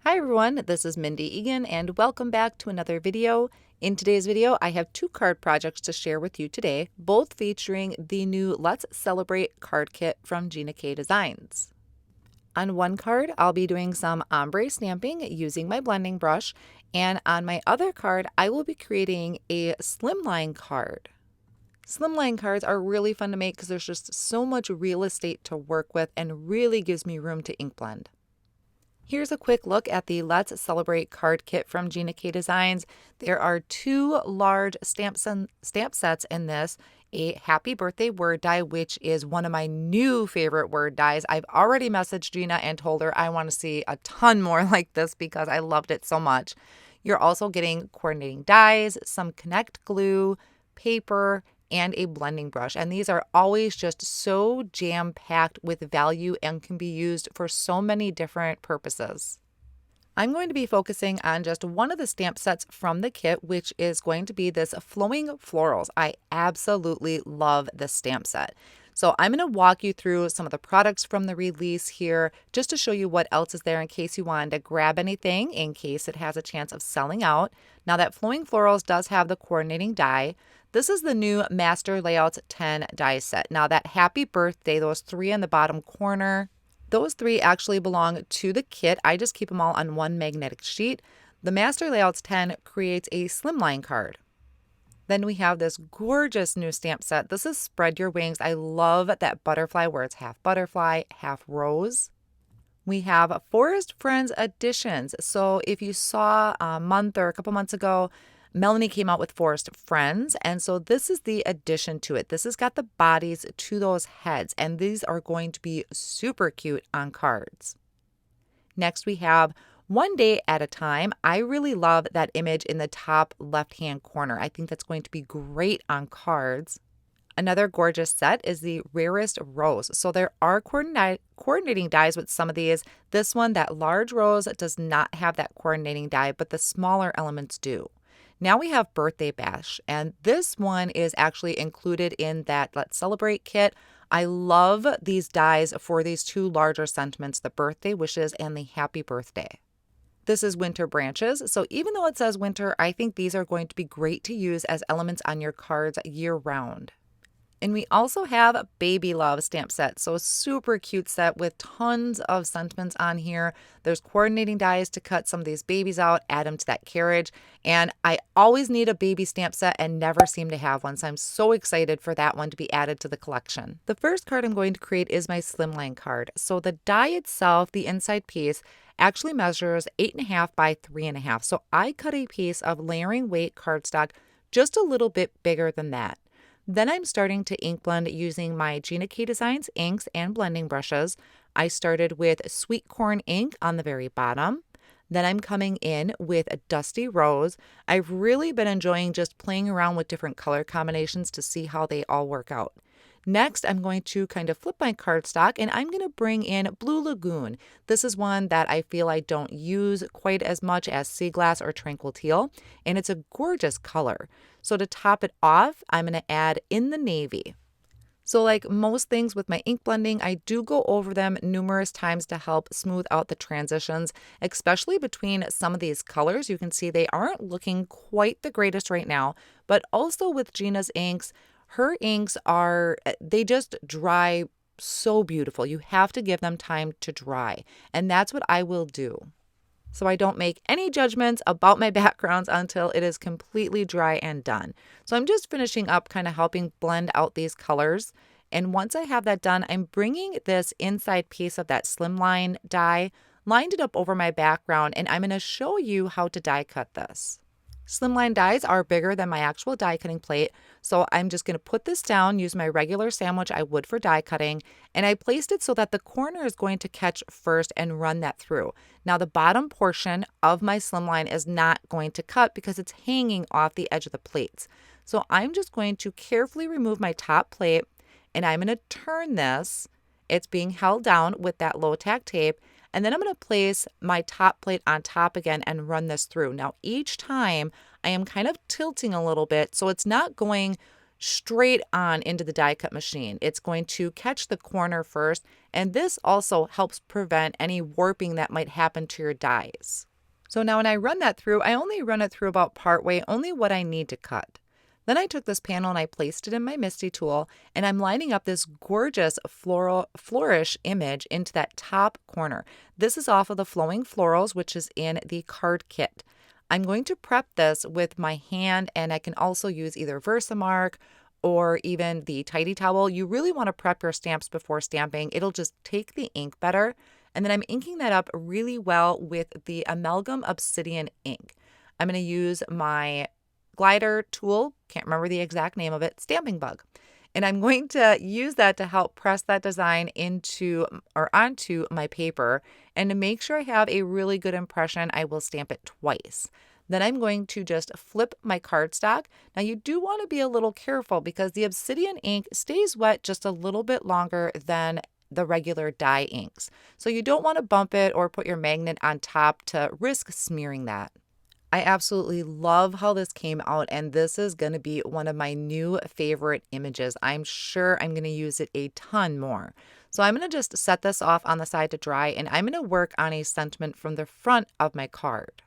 Hi everyone, this is Mindy Eggen and welcome back to another video. In today's video, I have two card projects to share with you today, both featuring the new Let's Celebrate card kit from Gina K Designs. On one card, I'll be doing some ombre stamping using my blending brush, and on my other card, I will be creating a slimline card. Slimline cards are really fun to make because there's just so much real estate to work with and really gives me room to ink blend. Here's a quick look at the Let's Celebrate card kit from Gina K Designs. There are two large stamp sets in this, a happy birthday word die, which is one of my new favorite word dies. I've already messaged Gina and told her I want to see a ton more like this because I loved it so much. You're also getting coordinating dies, some connect glue, paper, and a blending brush. And these are always just so jam-packed with value and can be used for so many different purposes. I'm going to be focusing on just one of the stamp sets from the kit, which is going to be this Flowing Florals. I absolutely love this stamp set. So I'm going to walk you through some of the products from the release here just to show you what else is there in case you wanted to grab anything in case it has a chance of selling out. Now that Flowing Florals does have the coordinating die. This is the new Mastser Layouts 10 die set. Now that happy birthday, those three in the bottom corner, those three actually belong to the kit. I just keep them all on one magnetic sheet. The Mastser Layouts 10 creates a slimline card. Then we have this gorgeous new stamp set. This is Spread Your Wings. I love that butterfly where it's half butterfly, half rose. We have Forest Friends editions. So if you saw a month or a couple months ago, Melanie came out with Forest Friends, and so this is the addition to it. This has got the bodies to those heads, and these are going to be super cute on cards. Next, we have One Day at a Time. I really love that image in the top left-hand corner. I think that's going to be great on cards. Another gorgeous set is the Rarest Rose. So there are coordinating dies with some of these. This one, that large rose, does not have that coordinating die, but the smaller elements do. Now we have Birthday Bash, and this one is actually included in that Let's Celebrate kit. I love these dies for these two larger sentiments, the birthday wishes and the happy birthday. This is Winter Branches, so even though it says winter, I think these are going to be great to use as elements on your cards year-round. And we also have Baby Love stamp set. So a super cute set with tons of sentiments on here. There's coordinating dies to cut some of these babies out, add them to that carriage. And I always need a baby stamp set and never seem to have one. So I'm so excited for that one to be added to the collection. The first card I'm going to create is my slimline card. So the die itself, the inside piece, actually measures 8.5 by 3.5. So I cut a piece of layering weight cardstock just a little bit bigger than that. Then I'm starting to ink blend using my Gina K Designs inks and blending brushes. I started with Sweet Corn ink on the very bottom. Then I'm coming in with a Dusty Rose. I've really been enjoying just playing around with different color combinations to see how they all work out. Next, I'm going to kind of flip my cardstock and I'm going to bring in Blue Lagoon. This is one that I feel I don't use quite as much as Sea Glass or Tranquil Teal, and it's a gorgeous color. So to top it off, I'm going to add in the navy. So like most things with my ink blending, I do go over them numerous times to help smooth out the transitions, especially between some of these colors. You can see they aren't looking quite the greatest right now, but also with Gina's inks, her inks they just dry so beautiful. You have to give them time to dry, and that's what I will do. So I don't make any judgments about my backgrounds until it is completely dry and done. So I'm just finishing up kind of helping blend out these colors. And once I have that done, I'm bringing this inside piece of that slimline die, lined it up over my background, and I'm going to show you how to die cut this. Slimline dies are bigger than my actual die cutting plate, so I'm just going to put this down, use my regular sandwich I would for die cutting, and I placed it so that the corner is going to catch first and run that through. Now the bottom portion of my slimline is not going to cut because it's hanging off the edge of the plates. So I'm just going to carefully remove my top plate, and I'm going to turn this. It's being held down with that low tack tape. And then I'm going to place my top plate on top again and run this through. Now, each time I am kind of tilting a little bit, so it's not going straight on into the die cut machine. It's going to catch the corner first, and this also helps prevent any warping that might happen to your dies. So now when I run that through, I only run it through about part way, only what I need to cut. Then I took this panel and I placed it in my Misty tool, and I'm lining up this gorgeous flourish image into that top corner. This is off of the Flowing Florals, which is in the card kit. I'm going to prep this with my hand, and I can also use either Versamark or even the Tidy Towel. You really want to prep your stamps before stamping. It'll just take the ink better. And then I'm inking that up really well with the Amalgam Obsidian ink. I'm going to use my glider tool, can't remember the exact name of it, Stamping Bug. And I'm going to use that to help press that design into or onto my paper. And to make sure I have a really good impression, I will stamp it twice. Then I'm going to just flip my cardstock. Now you do want to be a little careful because the Obsidian ink stays wet just a little bit longer than the regular dye inks. So you don't want to bump it or put your magnet on top to risk smearing that. I absolutely love how this came out, and this is going to be one of my new favorite images. I'm sure I'm going to use it a ton more. So I'm going to just set this off on the side to dry, and I'm going to work on a sentiment from the front of my card.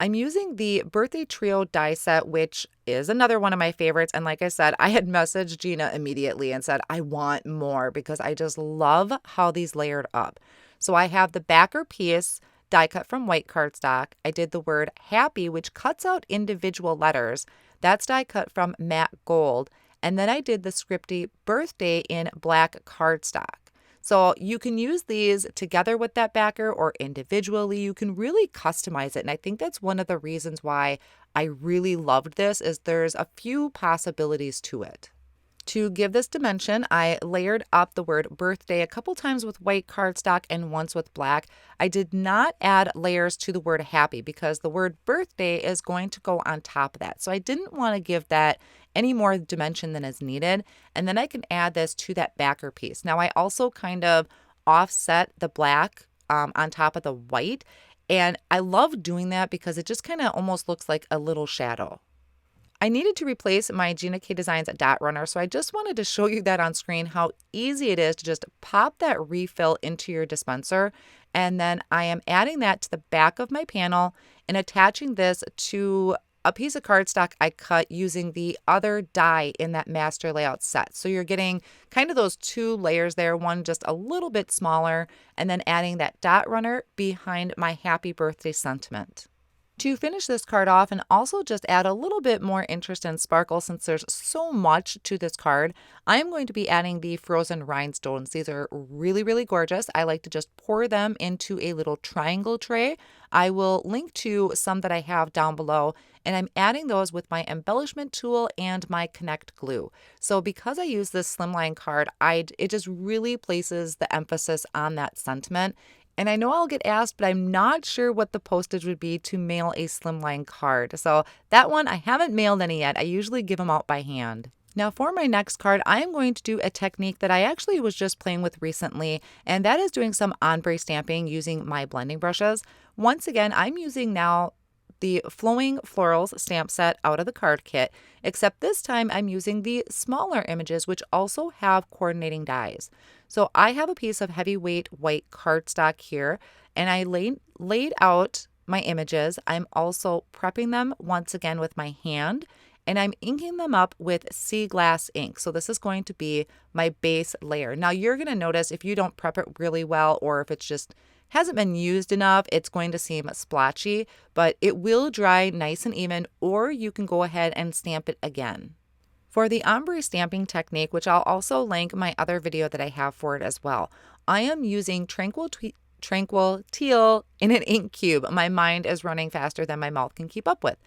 I'm using the Birthday Trio die set, which is another one of my favorites. And like I said, I had messaged Gina immediately and said, I want more because I just love how these layered up. So I have the backer piece die cut from white cardstock. I did the word happy, which cuts out individual letters. That's die cut from matte gold. And then I did the scripty birthday in black cardstock. So you can use these together with that backer or individually. You can really customize it. And I think that's one of the reasons why I really loved this is there's a few possibilities to it. To give this dimension, I layered up the word birthday a couple times with white cardstock and once with black. I did not add layers to the word happy because the word birthday is going to go on top of that. So I didn't want to give that any more dimension than is needed. And then I can add this to that backer piece. Now I also kind of offset the black on top of the white. And I love doing that because it just kind of almost looks like a little shadow. I needed to replace my Gina K Designs dot runner, so I just wanted to show you that on screen, how easy it is to just pop that refill into your dispenser. And then I am adding that to the back of my panel and attaching this to a piece of cardstock I cut using the other die in that Mastser Layouts set. So you're getting kind of those two layers there, one just a little bit smaller, and then adding that dot runner behind my happy birthday sentiment. To finish this card off and also just add a little bit more interest and sparkle since there's so much to this card, I am going to be adding the frozen rhinestones. These are really, really gorgeous. I like to just pour them into a little triangle tray. I will link to some that I have down below, and I'm adding those with my embellishment tool and my Connect glue. So because I use this slimline card, it just really places the emphasis on that sentiment. And I know I'll get asked, but I'm not sure what the postage would be to mail a slimline card. So that one, I haven't mailed any yet. I usually give them out by hand. Now for my next card, I am going to do a technique that I actually was just playing with recently, and that is doing some ombre stamping using my blending brushes. Once again, I'm using now the Flowing Florals stamp set out of the card kit, except this time I'm using the smaller images, which also have coordinating dies. So I have a piece of heavyweight white cardstock here, and I laid out my images. I'm also prepping them once again with my hand, and I'm inking them up with sea glass ink. So this is going to be my base layer. Now you're going to notice if you don't prep it really well, or if it's just hasn't been used enough, it's going to seem splotchy, but it will dry nice and even, or you can go ahead and stamp it again. For the ombre stamping technique, which I'll also link my other video that I have for it as well, I am using Tranquil Teal in an ink cube. My mind is running faster than my mouth can keep up with.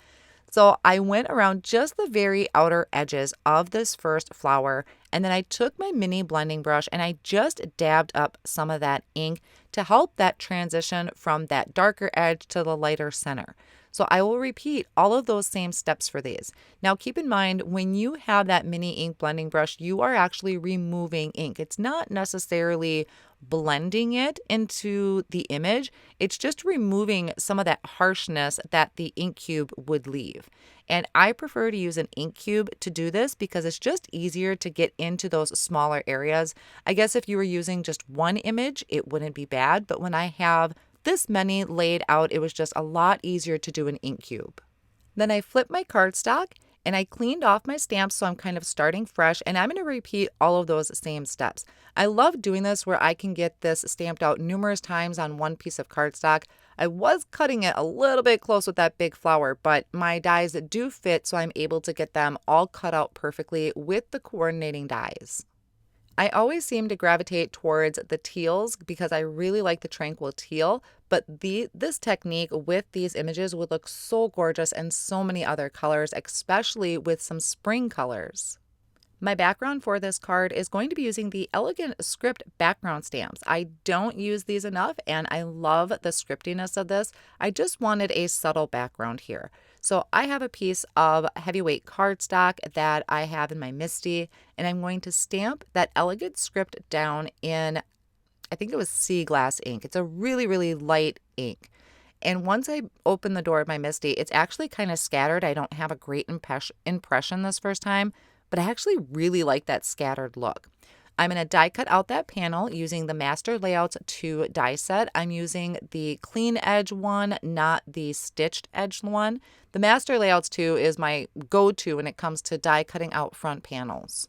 So I went around just the very outer edges of this first flower, and then I took my mini blending brush and I just dabbed up some of that ink to help that transition from that darker edge to the lighter center. So I will repeat all of those same steps for these. Now keep in mind, when you have that mini ink blending brush, you are actually removing ink. It's not necessarily blending it into the image. It's just removing some of that harshness that the ink cube would leave. And I prefer to use an ink cube to do this because it's just easier to get into those smaller areas. I guess if you were using just one image, it wouldn't be bad, but when I have this many laid out, it was just a lot easier to do an ink cube. Then I flipped my cardstock and I cleaned off my stamps, so I'm kind of starting fresh, and I'm going to repeat all of those same steps. I love doing this where I can get this stamped out numerous times on one piece of cardstock. I was cutting it a little bit close with that big flower, but my dies do fit, so I'm able to get them all cut out perfectly with the coordinating dies. I always seem to gravitate towards the teals because I really like the Tranquil Teal, but this technique with these images would look so gorgeous in so many other colors, especially with some spring colors. My background for this card is going to be using the Elegant Script background stamps. I don't use these enough, and I love the scriptiness of this. I just wanted a subtle background here. So I have a piece of heavyweight cardstock that I have in my Mindy, and I'm going to stamp that Elegant Script down in, I think it was sea glass ink. It's a really, really light ink. And once I open the door of my Mindy, it's actually kind of scattered. I don't have a great impression this first time, but I actually really like that scattered look. I'm going to die cut out that panel using the Mastser Layouts 2 die set. I'm using the clean edge one, not the stitched edge one. The Mastser Layouts 2 is my go-to when it comes to die cutting out front panels.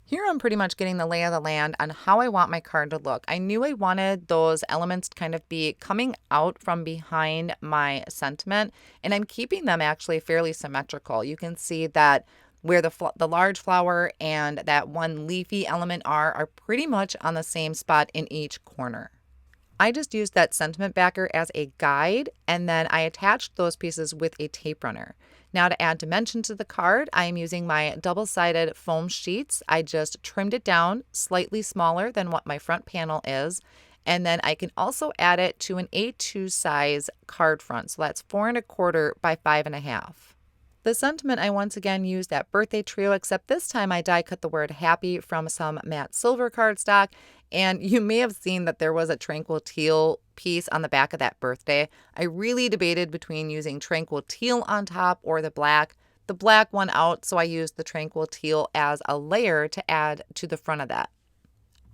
Here I'm pretty much getting the lay of the land on how I want my card to look. I knew I wanted those elements to kind of be coming out from behind my sentiment, and I'm keeping them actually fairly symmetrical. You can see that where the large flower and that one leafy element are pretty much on the same spot in each corner. I just used that sentiment backer as a guide, and then I attached those pieces with a tape runner. Now to add dimension to the card, I am using my double-sided foam sheets. I just trimmed it down slightly smaller than what my front panel is, and then I can also add it to an A2 size card front. So that's 4 1/4 by 5 1/2. The sentiment, I once again used that birthday trio, except this time I die cut the word happy from some matte silver cardstock. And you may have seen that there was a Tranquil Teal piece on the back of that birthday. I really debated between using Tranquil Teal on top or the black one out, so I used the Tranquil Teal as a layer to add to the front of that.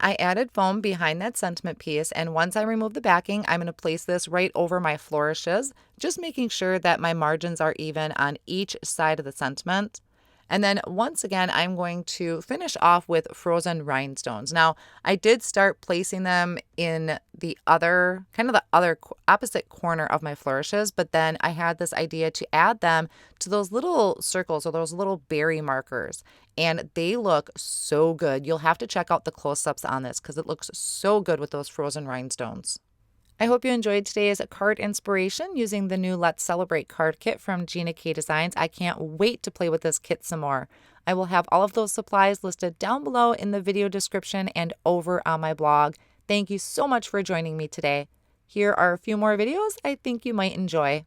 I added foam behind that sentiment piece, and once I remove the backing, I'm going to place this right over my flourishes, just making sure that my margins are even on each side of the sentiment. And then once again, I'm going to finish off with frozen rhinestones. Now, I did start placing them in the other opposite corner of my flourishes, but then I had this idea to add them to those little circles or those little berry markers, and they look so good. You'll have to check out the close-ups on this because it looks so good with those frozen rhinestones. I hope you enjoyed today's card inspiration using the new Let's Celebrate card kit from Gina K Designs. I can't wait to play with this kit some more. I will have all of those supplies listed down below in the video description and over on my blog. Thank you so much for joining me today. Here are a few more videos I think you might enjoy.